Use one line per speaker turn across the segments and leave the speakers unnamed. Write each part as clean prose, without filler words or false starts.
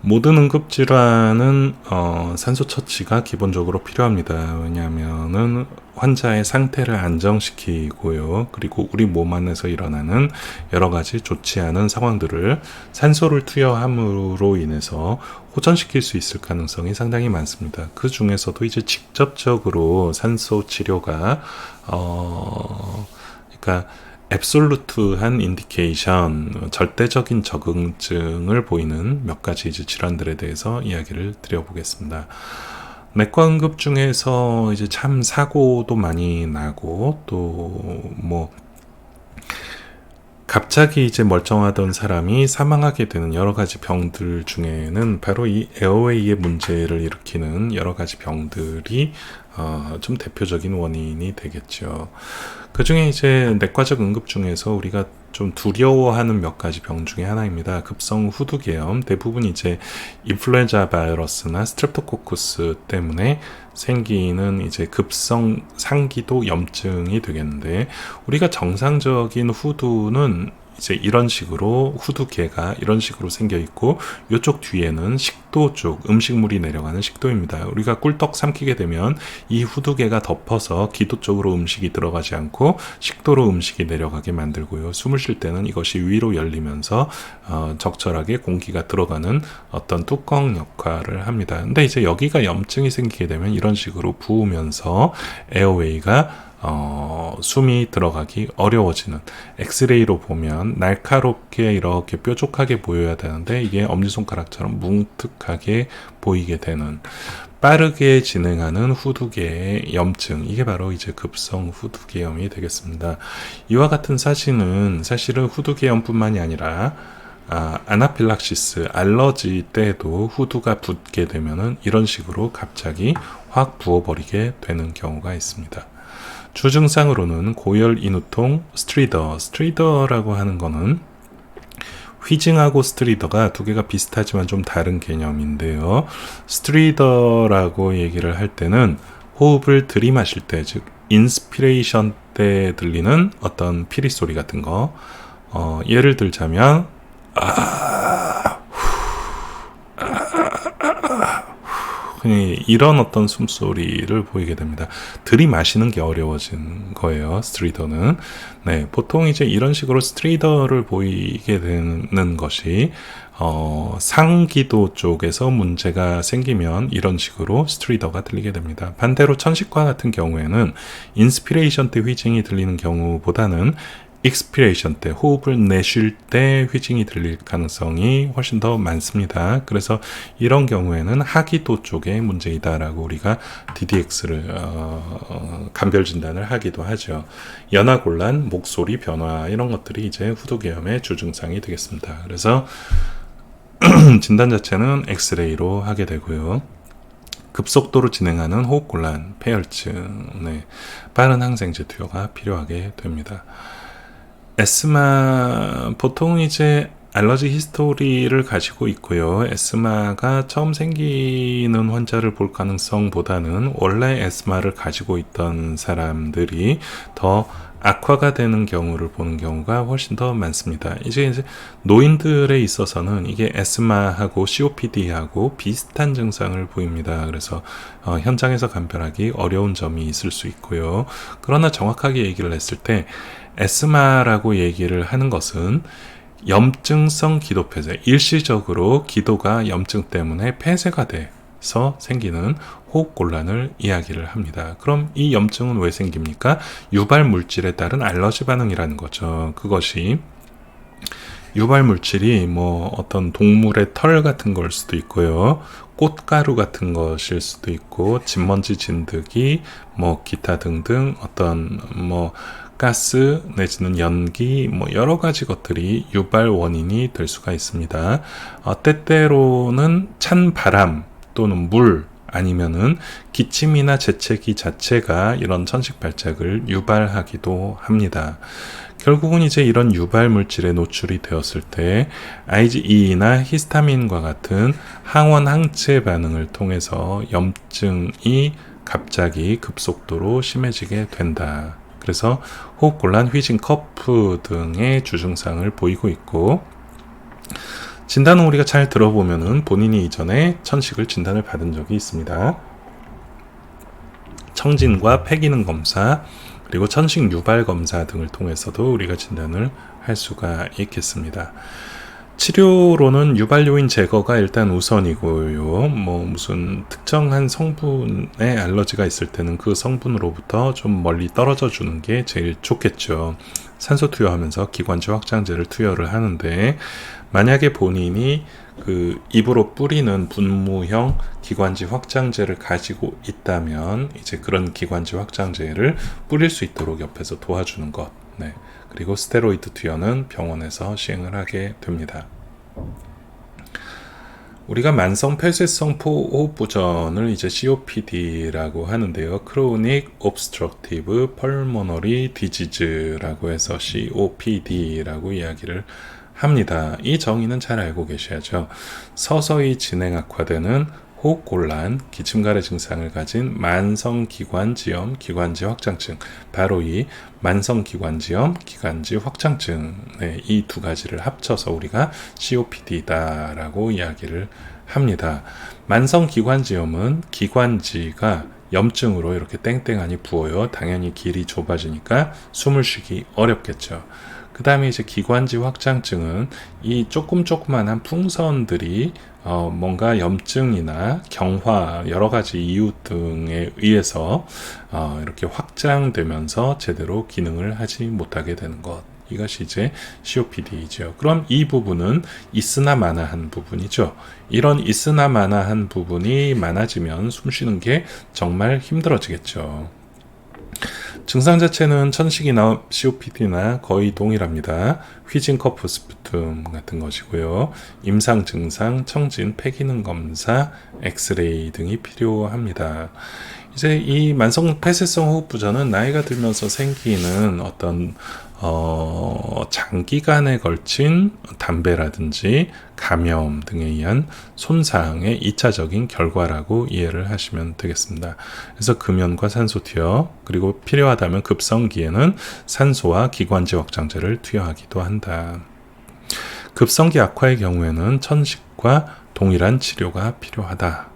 모든 응급질환은 산소 처치가 기본적으로 필요합니다. 왜냐하면은 환자의 상태를 안정시키고요. 그리고 우리 몸 안에서 일어나는 여러 가지 좋지 않은 상황들을 산소를 투여함으로 인해서 호전시킬 수 있을 가능성이 상당히 많습니다. 그 중에서도 이제 직접적으로 산소 치료가 그러니까 앱솔루트한 인디케이션, 절대적인 적응증을 보이는 몇 가지 이제 질환들에 대해서 이야기를 드려보겠습니다. 내과 응급 중에서 이제 참 사고도 많이 나고 또 뭐 갑자기 이제 멀쩡하던 사람이 사망하게 되는 여러 가지 병들 중에는 바로 이 에어웨이의 문제를 일으키는 여러 가지 병들이 좀 대표적인 원인이 되겠죠. 그 중에 이제 내과적 응급 중에서 우리가 좀 두려워하는 몇 가지 병 중에 하나입니다. 급성 후두계염. 대부분 이제 인플루엔자 바이러스나 스트랩토코쿠스 때문에 생기는 이제 급성 상기도 염증이 되겠는데, 우리가 정상적인 후두는 이제 이런 식으로 후두개가 이런 식으로 생겨 있고, 이쪽 뒤에는 식도 쪽 음식물이 내려가는 식도입니다. 우리가 꿀떡 삼키게 되면 이 후두개가 덮어서 기도 쪽으로 음식이 들어가지 않고 식도로 음식이 내려가게 만들고요. 숨을 쉴 때는 이것이 위로 열리면서 적절하게 공기가 들어가는 어떤 뚜껑 역할을 합니다. 근데 이제 여기가 염증이 생기게 되면 이런 식으로 부으면서 에어웨이가 숨이 들어가기 어려워지는, 엑스레이로 보면 날카롭게 이렇게 뾰족하게 보여야 되는데 이게 엄지손가락처럼 뭉툭하게 보이게 되는, 빠르게 진행하는 후두개의 염증, 이게 바로 이제 급성 후두개염이 되겠습니다. 이와 같은 사진은 사실은 후두개염뿐만이 아니라 아나필락시스, 알러지 때도 후두가 붓게 되면은 이런 식으로 갑자기 확 부어버리게 되는 경우가 있습니다. 주증상으로는 고열 인후통, 스트리더라고 하는 거는 휘징하고 스트리더가 두 개가 비슷하지만 좀 다른 개념인데요. 스트리더라고 얘기를 할 때는 호흡을 들이마실 때, 즉 인스피레이션 때 들리는 어떤 피리 소리 같은 거, 예를 들자면 이런 어떤 숨소리를 보이게 됩니다. 들이마시는 게 어려워진 거예요, 스트리더는. 네, 보통 이제 이런 식으로 스트리더를 보이게 되는 것이 상기도 쪽에서 문제가 생기면 이런 식으로 스트리더가 들리게 됩니다. 반대로 천식과 같은 경우에는 인스피레이션 때 휘징이 들리는 경우보다는 익스피레이션 때, 호흡을 내쉴 때 휘징이 들릴 가능성이 훨씬 더 많습니다. 그래서 이런 경우에는 하기도 쪽에 문제이다라고 우리가 DDX를 감별 진단을 하기도 하죠. 연화곤란, 목소리 변화, 이런 것들이 이제 후두개염의 주증상이 되겠습니다. 그래서 진단 자체는 엑스레이로 하게 되고요. 급속도로 진행하는 호흡곤란, 폐혈증, 빠른 항생제 투여가 필요하게 됩니다. 에스마, 보통 이제 알러지 히스토리를 가지고 있고요. 에스마가 처음 생기는 환자를 볼 가능성보다는 원래 에스마를 가지고 있던 사람들이 더 악화가 되는 경우를 보는 경우가 훨씬 더 많습니다. 이제 노인들에 있어서는 이게 에스마하고 COPD하고 비슷한 증상을 보입니다. 그래서 현장에서 감별하기 어려운 점이 있을 수 있고요. 그러나 정확하게 얘기를 했을 때 에스마라고 얘기를 하는 것은 염증성 기도폐쇄, 일시적으로 기도가 염증 때문에 폐쇄가 돼서 생기는 호흡곤란을 이야기를 합니다. 그럼 이 염증은 왜 생깁니까? 유발 물질에 따른 알러지 반응이라는 거죠. 그것이 유발 물질이 뭐 어떤 동물의 털 같은 걸 수도 있고요. 꽃가루 같은 것일 수도 있고, 진먼지, 진드기, 뭐 기타 등등 어떤 뭐 가스 내지는 연기, 뭐 여러 가지 것들이 유발 원인이 될 수가 있습니다. 때때로는 찬 바람 또는 물, 아니면은 기침이나 재채기 자체가 이런 천식 발작을 유발하기도 합니다. 결국은 이제 이런 유발 물질에 노출이 되었을 때 IgE나 히스타민과 같은 항원 항체 반응을 통해서 염증이 갑자기 급속도로 심해지게 된다. 그래서 호흡곤란, 휘징, 커프 등의 주증상을 보이고 있고, 진단은 우리가 잘 들어보면은 본인이 이전에 천식을 진단을 받은 적이 있습니다. 청진과 폐기능 검사, 그리고 천식 유발 검사 등을 통해서도 우리가 진단을 할 수가 있겠습니다. 치료로는 유발 요인 제거가 일단 우선이고요. 무슨 특정한 성분에 알러지가 있을 때는 그 성분으로부터 좀 멀리 떨어져 주는 게 제일 좋겠죠. 산소 투여하면서 기관지 확장제를 투여를 하는데, 만약에 본인이 그 입으로 뿌리는 분무형 기관지 확장제를 가지고 있다면 이제 그런 기관지 확장제를 뿌릴 수 있도록 옆에서 도와주는 것. 네. 그리고 스테로이드 투여는 병원에서 시행을 하게 됩니다. 우리가 만성 폐쇄성 호흡부전을 이제 COPD라고 하는데요. Chronic Obstructive Pulmonary Disease라고 해서 COPD라고 이야기를 합니다. 이 정의는 잘 알고 계셔야죠. 서서히 진행 악화되는 호흡곤란, 기침가래 증상을 가진 만성기관지염, 기관지 확장증, 바로 이 만성기관지염, 기관지 확장증, 네, 이 두 가지를 합쳐서 우리가 COPD다라고 이야기를 합니다. 만성기관지염은 기관지가 염증으로 이렇게 땡땡하니 부어요. 당연히 길이 좁아지니까 숨을 쉬기 어렵겠죠. 그 다음에 이제 기관지 확장증은 이 조그만한 풍선들이 뭔가 염증이나 경화 여러 가지 이유 등에 의해서 이렇게 확장되면서 제대로 기능을 하지 못하게 되는 것. 이것이 이제 COPD이죠. 그럼 이 부분은 있으나 마나한 부분이죠. 이런 있으나 마나한 부분이 많아지면 숨 쉬는 게 정말 힘들어지겠죠. 증상 자체는 천식이나 COPD나 거의 동일합니다. 휘징 커프 스푸툼 같은 것이고요. 임상 증상, 청진, 폐기능 검사, 엑스레이 등이 필요합니다. 이제 이 만성 폐쇄성 호흡부전은 나이가 들면서 생기는 어떤 장기간에 걸친 담배라든지 감염 등에 의한 손상의 2차적인 결과라고 이해를 하시면 되겠습니다. 그래서 금연과 산소 투여, 그리고 필요하다면 급성기에는 산소와 기관지 확장제를 투여하기도 한다. 급성기 악화의 경우에는 천식과 동일한 치료가 필요하다.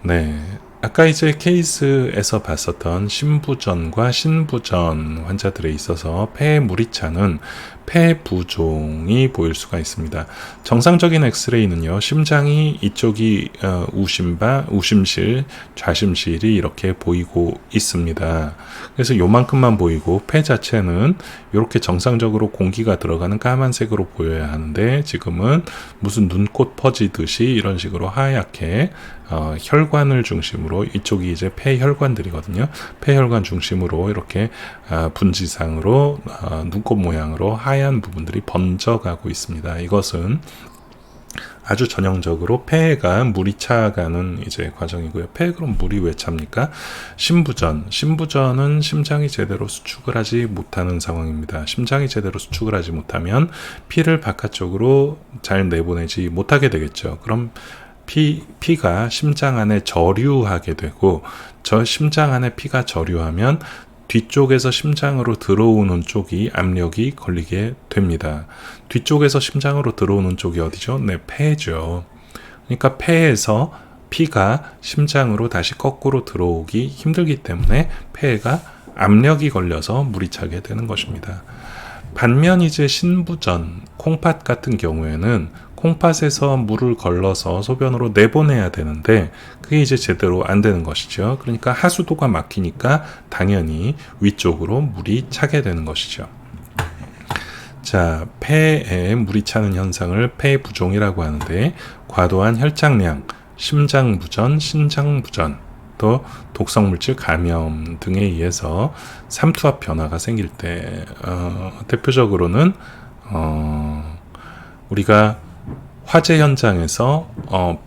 네. 아까 이제 케이스에서 봤었던 심부전과 신부전 환자들에 있어서 폐에 물이 차는 폐부종이 보일 수가 있습니다. 정상적인 엑스레이는요, 심장이 이쪽이 우심실, 좌심실이 이렇게 보이고 있습니다. 그래서 요만큼만 보이고 폐 자체는 이렇게 정상적으로 공기가 들어가는 까만색으로 보여야 하는데, 지금은 무슨 눈꽃 퍼지듯이 이런 식으로 하얗게 혈관을 중심으로, 이쪽이 이제 폐혈관들이거든요. 폐혈관 중심으로 이렇게 분지상으로 눈꽃 모양으로 하얀 부분들이 번져가고 있습니다. 이것은 아주 전형적으로 폐가 물이 차가는 이제 과정이고요. 폐에 그럼 물이 왜 찹니까? 심부전은 심장이 제대로 수축을 하지 못하는 상황입니다. 심장이 제대로 수축을 하지 못하면 피를 바깥쪽으로 잘 내보내지 못하게 되겠죠. 그럼 피가 심장 안에 저류하게 되고, 저 심장 안에 피가 저류하면 뒤쪽에서 심장으로 들어오는 쪽이 압력이 걸리게 됩니다. 뒤쪽에서 심장으로 들어오는 쪽이 어디죠? 네, 폐죠. 그러니까 폐에서 피가 심장으로 다시 거꾸로 들어오기 힘들기 때문에 폐가 압력이 걸려서 물이 차게 되는 것입니다. 반면 이제 신부전, 콩팥 같은 경우에는 콩팥에서 물을 걸러서 소변으로 내보내야 되는데 그게 이제 제대로 안 되는 것이죠. 그러니까 하수도가 막히니까 당연히 위쪽으로 물이 차게 되는 것이죠. 자, 폐에 물이 차는 현상을 폐부종이라고 하는데, 과도한 혈장량, 심장부전, 신장부전, 또 독성물질 감염 등에 의해서 삼투압 변화가 생길 때 대표적으로는 우리가 화재 현장에서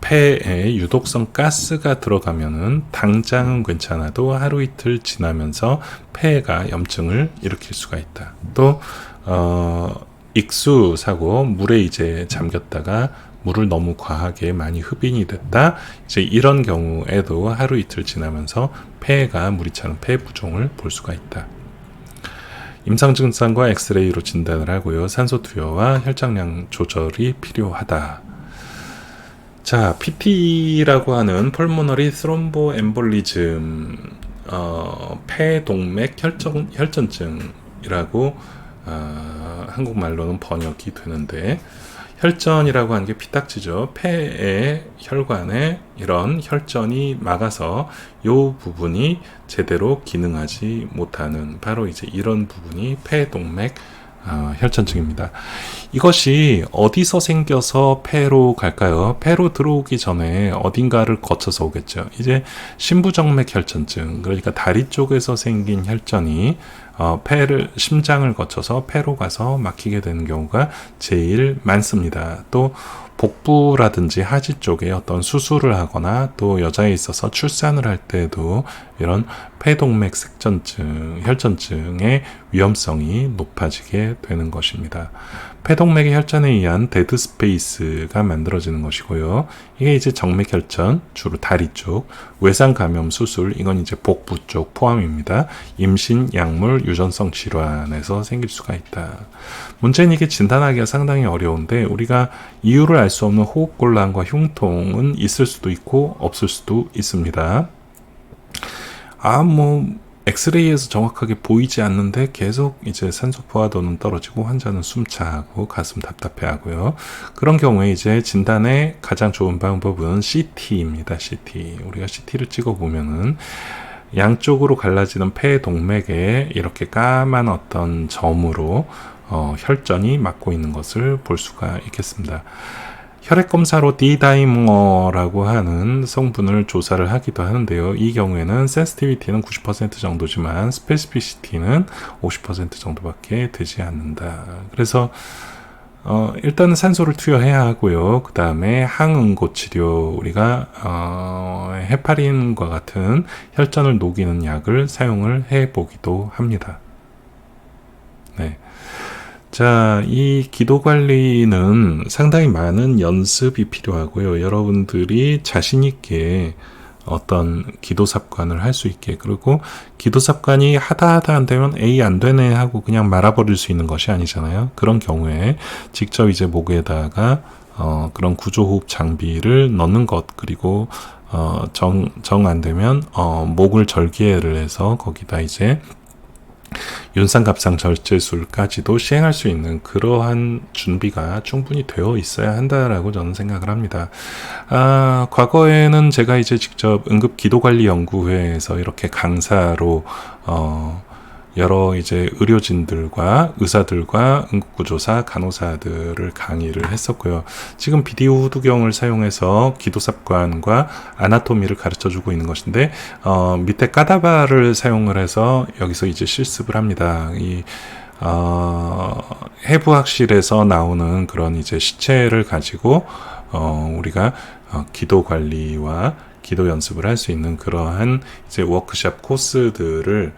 폐에 유독성 가스가 들어가면은 당장은 괜찮아도 하루 이틀 지나면서 폐가 염증을 일으킬 수가 있다. 또 익수 사고, 물에 이제 잠겼다가 물을 너무 과하게 많이 흡인이 됐다. 이제 이런 경우에도 하루 이틀 지나면서 폐가 물이 차는 폐부종을 볼 수가 있다. 임상 증상과 엑스레이로 진단을 하고요. 산소 투여와 혈장량 조절이 필요하다. 자, PT라고 하는 펄모너리 스롬보 엠볼리즘, 폐동맥 혈전증이라고 한국말로는 번역이 되는데, 혈전이라고 하는 게 피딱지죠. 폐의 혈관에 이런 혈전이 막아서 이 부분이 제대로 기능하지 못하는, 바로 이제 이런 부분이 폐동맥 혈전증입니다. 이것이 어디서 생겨서 폐로 갈까요? 폐로 들어오기 전에 어딘가를 거쳐서 오겠죠. 이제 심부정맥 혈전증, 그러니까 다리 쪽에서 생긴 혈전이 심장을 거쳐서 폐로 가서 막히게 되는 경우가 제일 많습니다. 또 복부라든지 하지 쪽에 어떤 수술을 하거나 또 여자에 있어서 출산을 할 때도 이런 폐동맥 혈전증의 위험성이 높아지게 되는 것입니다. 폐동맥의 혈전에 의한 데드 스페이스가 만들어지는 것이고요. 이게 이제 정맥 혈전, 주로 다리 쪽, 외상 감염 수술, 이건 이제 복부 쪽 포함입니다. 임신, 약물, 유전성 질환에서 생길 수가 있다. 문제는 이게 진단하기가 상당히 어려운데, 우리가 이유를 알 수 없는 호흡곤란과 흉통은 있을 수도 있고 없을 수도 있습니다. 엑스레이에서 정확하게 보이지 않는데 계속 이제 산소 포화도는 떨어지고 환자는 숨차고 가슴 답답해하고요. 그런 경우에 이제 진단의 가장 좋은 방법은 CT입니다. CT. 우리가 CT를 찍어보면은 양쪽으로 갈라지는 폐 동맥에 이렇게 까만 어떤 점으로 혈전이 막고 있는 것을 볼 수가 있겠습니다. 혈액 검사로 D다이머라고 하는 성분을 조사를 하기도 하는데요. 이 경우에는 센시티비티는 90% 정도지만 스페시피시티는 50% 정도밖에 되지 않는다. 그래서 일단은 산소를 투여해야 하고요. 그 다음에 항응고 치료, 우리가 헤파린과 같은 혈전을 녹이는 약을 사용을 해보기도 합니다. 네. 자, 이 기도 관리는 상당히 많은 연습이 필요하고요. 여러분들이 자신 있게 어떤 기도 습관을 할 수 있게, 그리고 기도 습관이 하다 안 되면 에이 안 되네 하고 그냥 말아버릴 수 있는 것이 아니잖아요. 그런 경우에 직접 이제 목에다가 그런 구조호흡 장비를 넣는 것, 그리고 정 안 되면 목을 절개를 해서 거기다 이제 윤산갑상 절제술까지도 시행할 수 있는 그러한 준비가 충분히 되어 있어야 한다라고 저는 생각을 합니다. 과거에는 제가 이제 직접 응급기도관리연구회에서 이렇게 강사로 여러 이제 의료진들과 의사들과 응급구조사, 간호사들을 강의를 했었고요. 지금 비디오 후두경을 사용해서 기도습관과 아나토미를 가르쳐주고 있는 것인데, 밑에 까다바를 사용을 해서 여기서 이제 실습을 합니다. 이 해부학실에서 나오는 그런 이제 시체를 가지고 우리가 기도 관리와 기도 연습을 할 수 있는 그러한 이제 워크숍 코스들을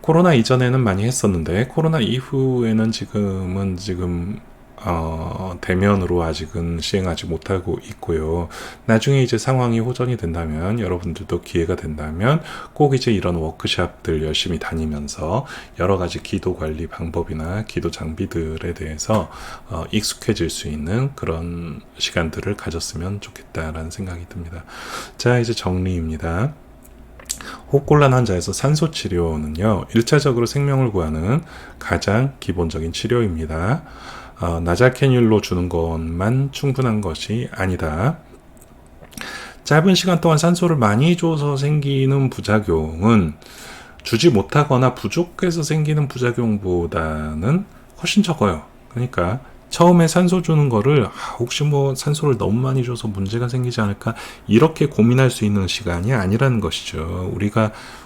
코로나 이전에는 많이 했었는데, 코로나 이후에는 지금 대면으로 아직은 시행하지 못하고 있고요. 나중에 이제 상황이 호전이 된다면, 여러분들도 기회가 된다면 꼭 이제 이런 워크숍들 열심히 다니면서 여러 가지 기도 관리 방법이나 기도 장비들에 대해서 익숙해질 수 있는 그런 시간들을 가졌으면 좋겠다라는 생각이 듭니다. 자, 이제 정리입니다. 호흡곤란 환자에서 산소 치료는요, 1차적으로 생명을 구하는 가장 기본적인 치료입니다. 나잘 캐뉼로 주는 것만 충분한 것이 아니다. 짧은 시간 동안 산소를 많이 줘서 생기는 부작용은 주지 못하거나 부족해서 생기는 부작용보다는 훨씬 적어요. 그러니까 처음에 산소 주는 거를 혹시 산소를 너무 많이 줘서 문제가 생기지 않을까, 이렇게 고민할 수 있는 시간이 아니라는 것이죠.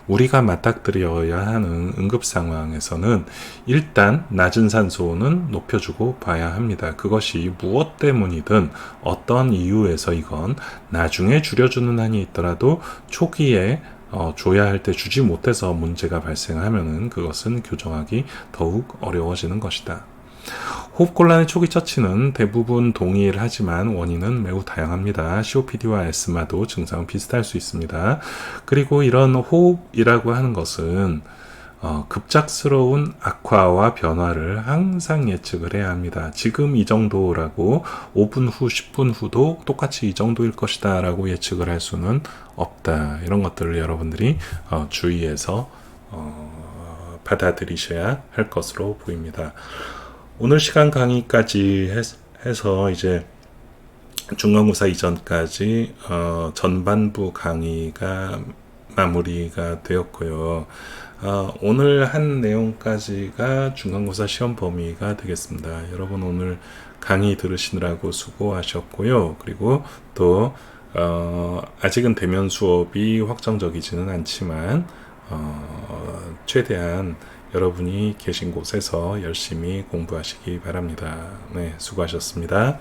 우리가 맞닥뜨려야 하는 응급 상황에서는 일단 낮은 산소는 높여주고 봐야 합니다. 그것이 무엇 때문이든 어떤 이유에서이건 나중에 줄여주는 한이 있더라도 초기에 줘야 할 때 주지 못해서 문제가 발생하면은 그것은 교정하기 더욱 어려워지는 것이다. 호흡곤란의 초기 처치는 대부분 동의를 하지만 원인은 매우 다양합니다. COPD와 에스마도 증상은 비슷할 수 있습니다. 그리고 이런 호흡이라고 하는 것은 급작스러운 악화와 변화를 항상 예측을 해야 합니다. 지금 이 정도라고 5분 후, 10분 후도 똑같이 이 정도일 것이다 라고 예측을 할 수는 없다. 이런 것들을 여러분들이 주의해서 받아들이셔야 할 것으로 보입니다. 오늘 시간 강의까지 해서 이제 중간고사 이전까지 전반부 강의가 마무리가 되었고요. 오늘 한 내용까지가 중간고사 시험 범위가 되겠습니다. 여러분 오늘 강의 들으시느라고 수고하셨고요. 그리고 또 아직은 대면 수업이 확정적이지는 않지만 최대한 여러분이 계신 곳에서 열심히 공부하시기 바랍니다. 네, 수고하셨습니다.